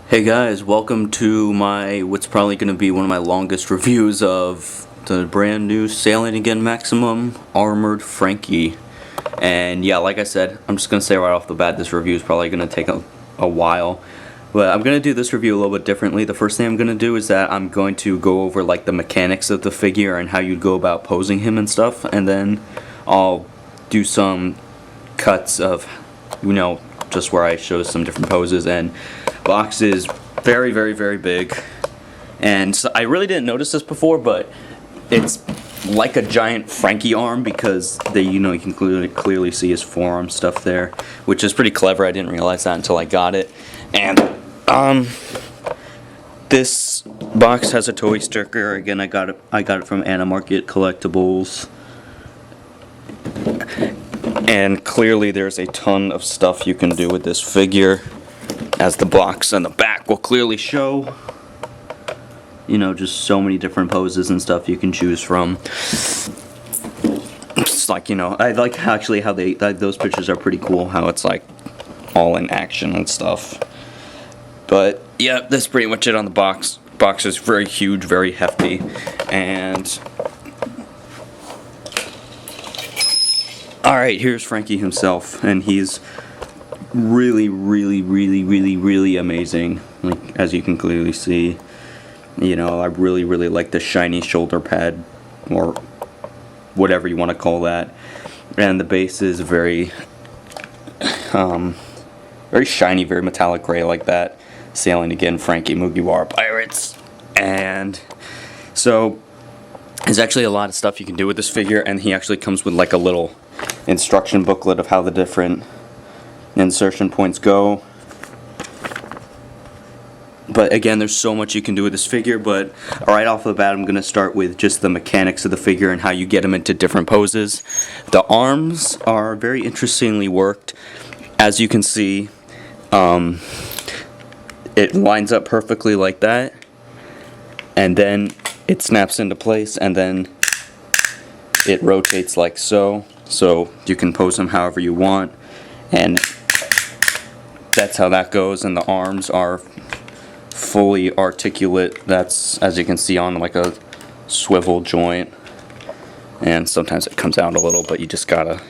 Hey guys, welcome to what's probably going to be one of my longest reviews of the brand new Sailing Again Maximum Armored Franky. And yeah, like I said, I'm just going to say right off the bat, this review is probably going to take a while. But I'm going to do this review a little bit differently. The first thing I'm going to do is that I'm going to go over like the mechanics of the figure and how you'd go about posing him and stuff. And then I'll do some cuts of, just where I show some different poses. And box is very, very, very big, and so I really didn't notice this before, but it's like a giant Franky arm because you can clearly see his forearm stuff there, which is pretty clever. I didn't realize that until I got it. And this box has a toy sticker. Again, I got it from Anna Market Collectibles. And clearly there's a ton of stuff you can do with this figure, as the box on the back will clearly show. Just so many different poses and stuff you can choose from. It's like, I like how those pictures are pretty cool, how it's like all in action and stuff. But yeah, that's pretty much it on the box. Box is very huge, very hefty, and alright, here's Franky himself, and he's really, really, really, really, really amazing. Like, as you can clearly see, I really, really like the shiny shoulder pad, or whatever you want to call that. And the base is very, very shiny, very metallic gray, like that. Sailing Again, Franky Mugiwara Pirates. And so there's actually a lot of stuff you can do with this figure, and he actually comes with like a little instruction booklet of how the different insertion points go. But again, there's so much you can do with this figure, but right off the bat I'm going to start with just the mechanics of the figure and how you get him into different poses. The arms are very interestingly worked. As you can see, it lines up perfectly like that, and then it snaps into place, and then it rotates like so you can pose him however you want, and that's how that goes. And the arms are fully articulate. That's, as you can see, on like a swivel joint, and sometimes it comes out a little, but you just gotta,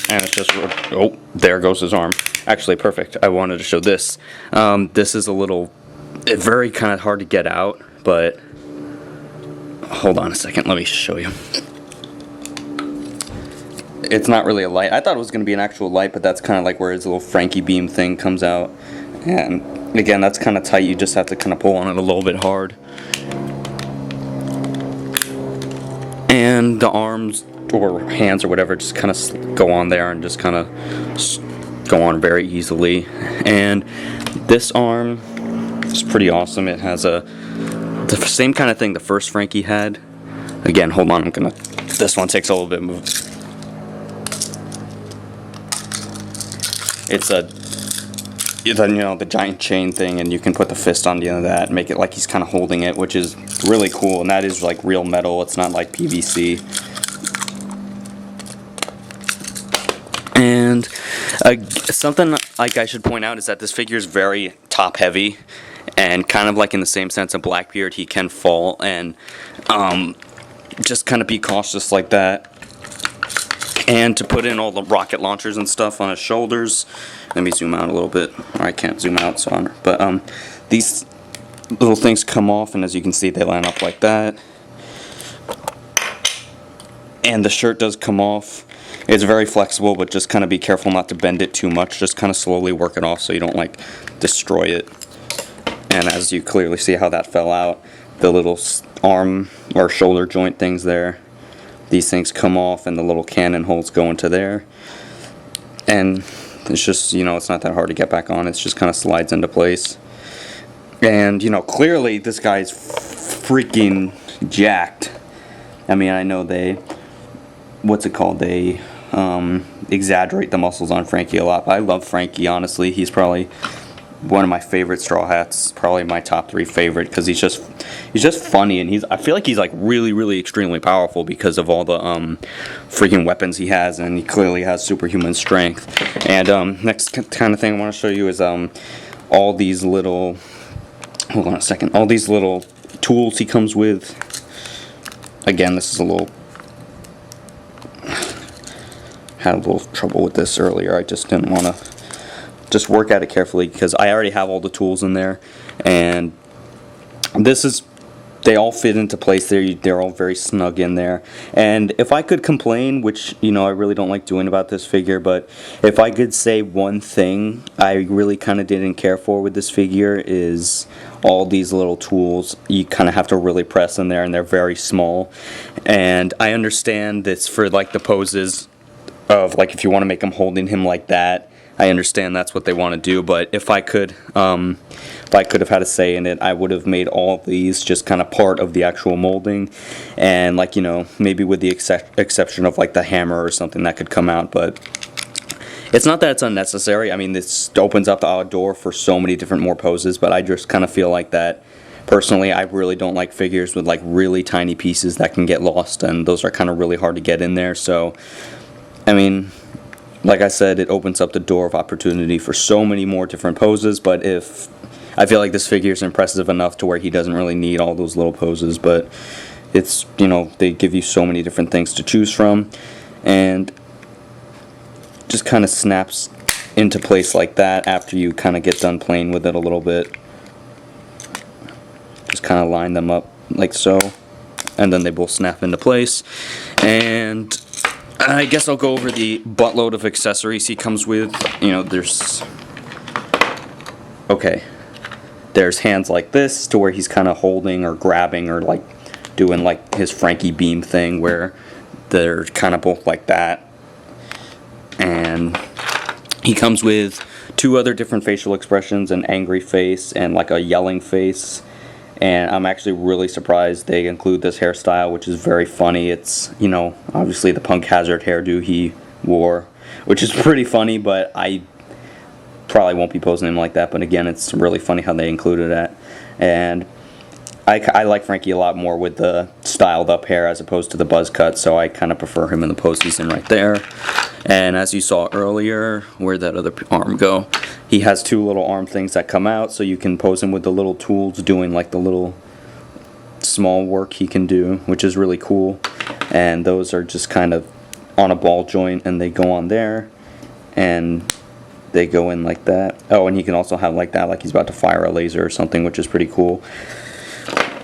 and it's just, oh, there goes his arm. Actually, perfect. I wanted to show this. This is a little, very kind of hard to get out, but hold on a second, let me show you. It's not really a light. I thought it was going to be an actual light, but that's kind of like where his little Franky beam thing comes out. And again, that's kind of tight. You just have to kind of pull on it a little bit hard. And the arms or hands or whatever just kind of go on there and just kind of go on very easily. And this arm is pretty awesome. It has the same kind of thing the first Franky had. Again, hold on, this one takes a little bit of move. It's the giant chain thing, and you can put the fist on the end of that and make it like he's kind of holding it, which is really cool. And that is like real metal. It's not like PVC. And something like I should point out is that this figure is very top heavy, and kind of like in the same sense of Blackbeard, he can fall, and just kind of be cautious like that. And to put in all the rocket launchers and stuff on his shoulders, let me zoom out a little bit. I can't zoom out, but these little things come off, and as you can see, they line up like that. And the shirt does come off. It's very flexible, but just kind of be careful not to bend it too much. Just kind of slowly work it off so you don't like destroy it. And as you clearly see how that fell out, the little arm or shoulder joint things there, these things come off, and the little cannon holes go into there. And it's just, it's not that hard to get back on. It just kind of slides into place. And, clearly this guy's freaking jacked. I mean, I know they exaggerate the muscles on Franky a lot. But I love Franky, honestly. He's probably one of my favorite Straw Hats, probably my top 3 favorite, because he's just funny, and I feel like he's like really extremely powerful because of all the freaking weapons he has, and he clearly has superhuman strength. And next kind of thing I want to show you is all these little, hold on a second, all these little tools he comes with. Again, this is a little, had a little trouble with this earlier. I just didn't want to just work at it carefully because I already have all the tools in there, and they all fit into place there. They're all very snug in there. And if I could complain, which, you know, I really don't like doing about this figure, but if I could say one thing I really kind of didn't care for with this figure is all these little tools. You kind of have to really press in there, and they're very small. And I understand this for like the poses of like if you want to make him holding him like that. I understand that's what they want to do, but if I could have had a say in it, I would have made all of these just kind of part of the actual molding, and like, you know, maybe with the exception of like the hammer or something that could come out. But it's not that it's unnecessary. I mean, this opens up the door for so many different more poses, but I just kind of feel like that. Personally, I really don't like figures with like really tiny pieces that can get lost, and those are kind of really hard to get in there. So, I mean, like I said, it opens up the door of opportunity for so many more different poses, but if I feel like this figure is impressive enough to where he doesn't really need all those little poses, but it's, you know, they give you so many different things to choose from, and just kind of snaps into place like that after you kind of get done playing with it a little bit. Just kind of line them up like so, and then they both snap into place. And I guess I'll go over the buttload of accessories he comes with. You know, there's hands like this to where he's kind of holding or grabbing or like doing like his Franky beam thing where they're kind of both like that. And he comes with 2 other different facial expressions, an angry face and like a yelling face. And I'm actually really surprised they include this hairstyle, which is very funny. It's, you know, obviously the Punk Hazard hairdo he wore, which is pretty funny, but I probably won't be posing him like that. But again, it's really funny how they included that. And I like Franky a lot more with the styled up hair as opposed to the buzz cut, so I kind of prefer him in the pose he's in right there. And as you saw earlier, where'd that other arm go? He has 2 little arm things that come out, so you can pose him with the little tools doing like the little small work he can do, which is really cool. And those are just kind of on a ball joint, and they go on there, and they go in like that. Oh, and he can also have like that, like he's about to fire a laser or something, which is pretty cool.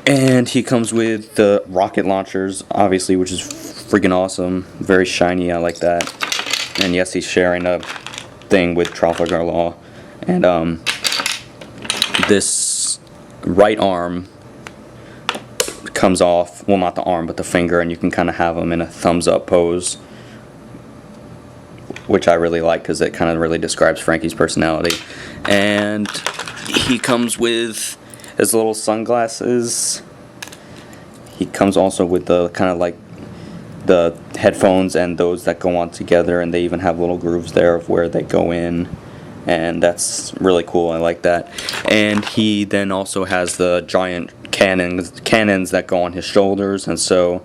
And he comes with the rocket launchers, obviously, which is freaking awesome. Very shiny, I like that. And yes, he's sharing a thing with Trafalgar Law. And this right arm comes off, well, not the arm, but the finger, and you can kind of have him in a thumbs up pose, which I really like because it kind of really describes Franky's personality. And he comes with his little sunglasses. He comes also with the kind of like the headphones and those that go on together, and they even have little grooves there of where they go in, and that's really cool. I like that. And he then also has the giant cannons that go on his shoulders. And so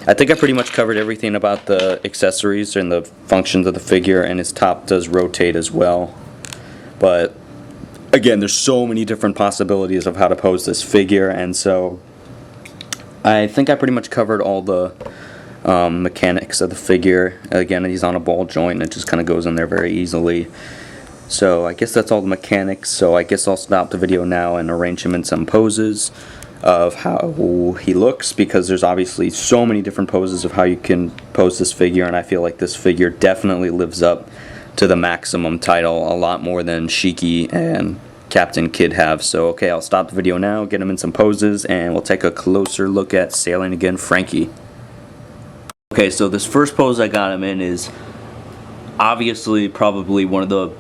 I think I pretty much covered everything about the accessories and the functions of the figure, and his top does rotate as well. But again, there's so many different possibilities of how to pose this figure, and so I think I pretty much covered all the mechanics of the figure. Again, he's on a ball joint, and it just kind of goes in there very easily. So I guess that's all the mechanics. So I guess I'll stop the video now and arrange him in some poses of how he looks, because there's obviously so many different poses of how you can pose this figure, and I feel like this figure definitely lives up to the Maximum title a lot more than Shiki and Captain Kid have. So okay, I'll stop the video now, get him in some poses, and we'll take a closer look at Sailing Again Franky. Okay, so this first pose I got him in is obviously probably one of the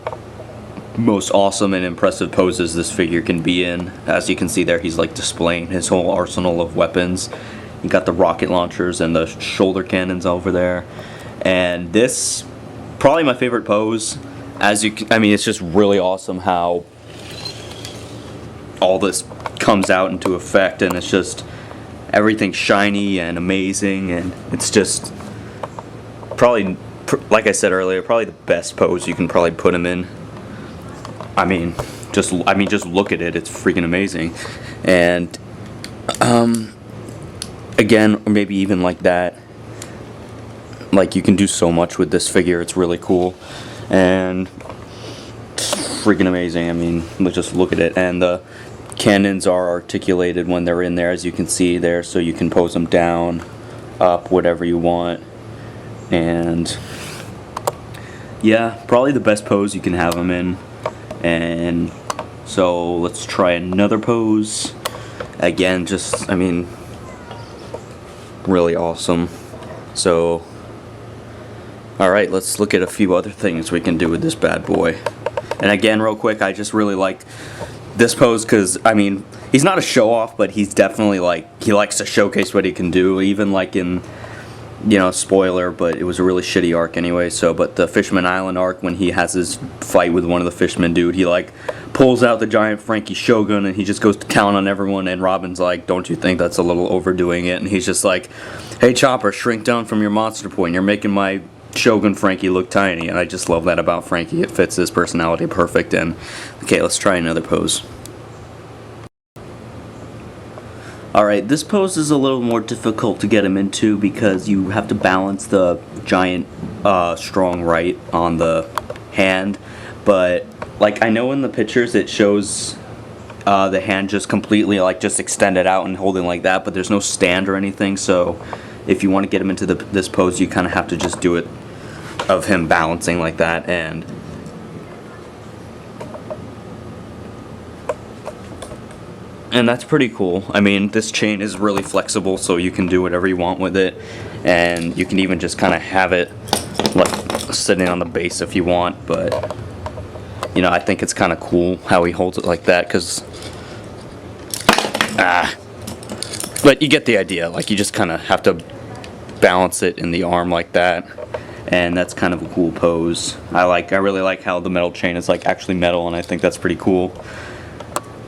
most awesome and impressive poses this figure can be in. As you can see there, he's like displaying his whole arsenal of weapons. You got the rocket launchers and the shoulder cannons over there, and this probably my favorite pose. I mean, it's just really awesome how all this comes out into effect, and it's just everything's shiny and amazing, and it's just probably, like I said earlier, probably the best pose you can probably put him in. I mean, just look at it; it's freaking amazing. And again, or maybe even like that, like you can do so much with this figure. It's really cool and freaking amazing. I mean, just look at it, and the cannons are articulated when they're in there, as you can see there, so you can pose them down, up, whatever you want. And yeah, probably the best pose you can have them in. And so let's try another pose. Again, just, I mean, really awesome. So alright, let's look at a few other things we can do with this bad boy. And again, real quick, I just really like this pose because, I mean, he's not a show-off, but he's definitely, like, he likes to showcase what he can do, even, like, in, you know, spoiler, but it was a really shitty arc anyway, so, but the Fisherman Island arc, when he has his fight with one of the fishermen dude, he, like, pulls out the giant Franky Shogun, and he just goes to town on everyone, and Robin's like, don't you think that's a little overdoing it? And he's just like, hey, Chopper, shrink down from your monster point, you're making my Shogun Franky look tiny. And I just love that about Franky. It fits his personality perfect. And okay, let's try another pose. Alright, this pose is a little more difficult to get him into because you have to balance the giant strong right on the hand, but like I know in the pictures it shows the hand just completely like just extended out and holding like that, but there's no stand or anything, so if you want to get him into this pose, you kind of have to just do it of him balancing like that. And that's pretty cool. I mean, this chain is really flexible, so you can do whatever you want with it, and you can even just kind of have it like sitting on the base if you want. But you know, I think it's kind of cool how he holds it like that, because but you get the idea. Like, you just kind of have to balance it in the arm like that, and that's kind of a cool pose. I really like how the metal chain is like actually metal, and I think that's pretty cool.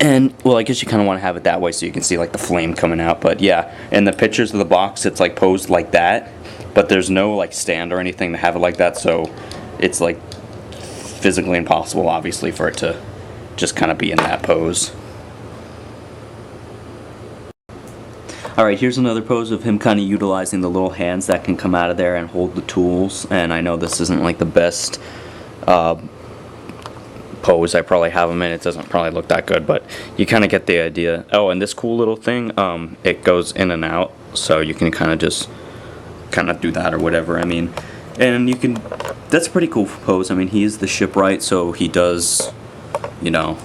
And well, I guess you kind of want to have it that way so you can see like the flame coming out. But yeah, in the pictures of the box, it's like posed like that, but there's no like stand or anything to have it like that, so it's like physically impossible, obviously, for it to just kind of be in that pose. Alright, here's another pose of him kind of utilizing the little hands that can come out of there and hold the tools. And I know this isn't like the best pose I probably have him in. It doesn't probably look that good, but you kind of get the idea. Oh, and this cool little thing, it goes in and out, so you can kind of just do that or whatever. I mean, and you can, that's a pretty cool pose. I mean, he is the shipwright, so he does, you know,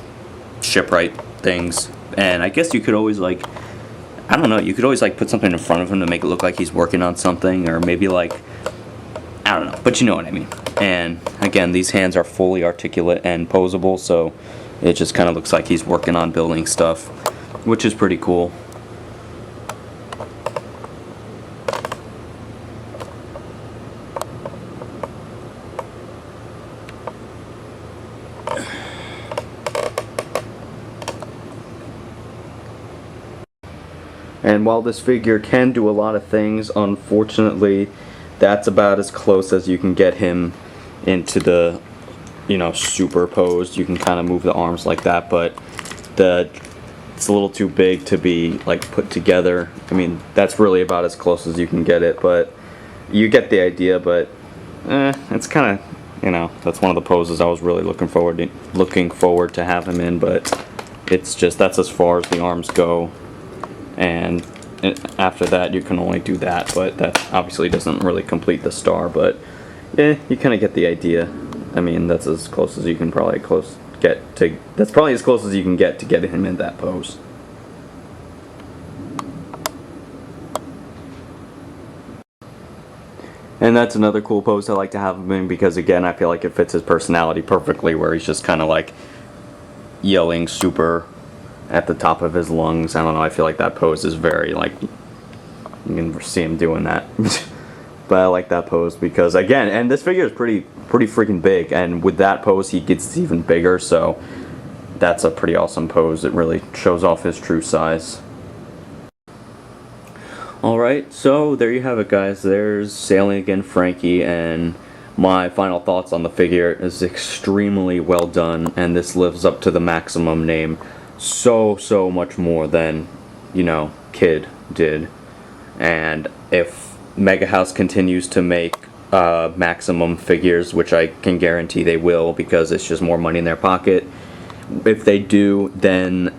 shipwright things. And I guess you could always like, I don't know, you could always like put something in front of him to make it look like he's working on something, or maybe like, I don't know, but you know what I mean. And again, these hands are fully articulate and posable, so it just kind of looks like he's working on building stuff, which is pretty cool. And while this figure can do a lot of things, unfortunately, that's about as close as you can get him into the, you know, superposed. You can kind of move the arms like that, but it's a little too big to be like put together. I mean, that's really about as close as you can get it, but you get the idea. But it's kind of, you know, that's one of the poses I was really looking forward to have him in, but it's just, that's as far as the arms go. And after that you can only do that, but that obviously doesn't really complete the star, but yeah, you kind of get the idea. I mean, that's as close as you can probably that's probably as close as you can get to getting him in that pose. And that's another cool pose I like to have him in, because again, I feel like it fits his personality perfectly, where he's just kind of like yelling super at the top of his lungs. I don't know, I feel like that pose is very, like, you can see him doing that. But I like that pose because, again, and this figure is pretty freaking big, and with that pose he gets even bigger, so that's a pretty awesome pose. It really shows off his true size. Alright, so there you have it, guys. There's Sailing Again Franky, and my final thoughts on the figure is extremely well done, and this lives up to the Maximum name so much more than, you know, Kid did. And if Mega House continues to make Maximum figures, which I can guarantee they will because it's just more money in their pocket, if they do, then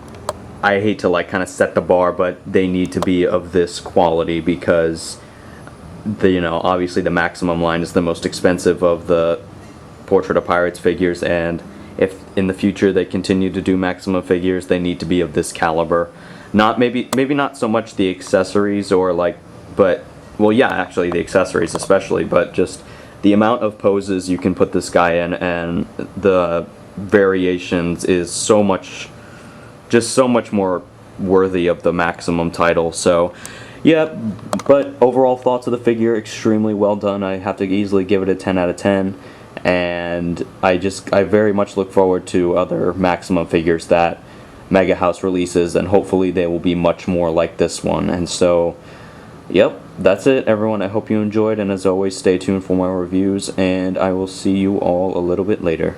I hate to like kind of set the bar, but they need to be of this quality because you know, obviously the Maximum line is the most expensive of the Portrait of Pirates figures, and if in the future they continue to do Maximum figures, they need to be of this caliber. Not maybe not so much the accessories or like, but well, yeah, actually the accessories especially, but just the amount of poses you can put this guy in and the variations is so much more worthy of the Maximum title. So yeah, but overall thoughts of the figure, extremely well done. I have to easily give it a 10 out of 10, and I very much look forward to other Maximum figures that Mega House releases, and hopefully they will be much more like this one. And so yep, that's it, everyone. I hope you enjoyed, and as always, stay tuned for more reviews, and I will see you all a little bit later.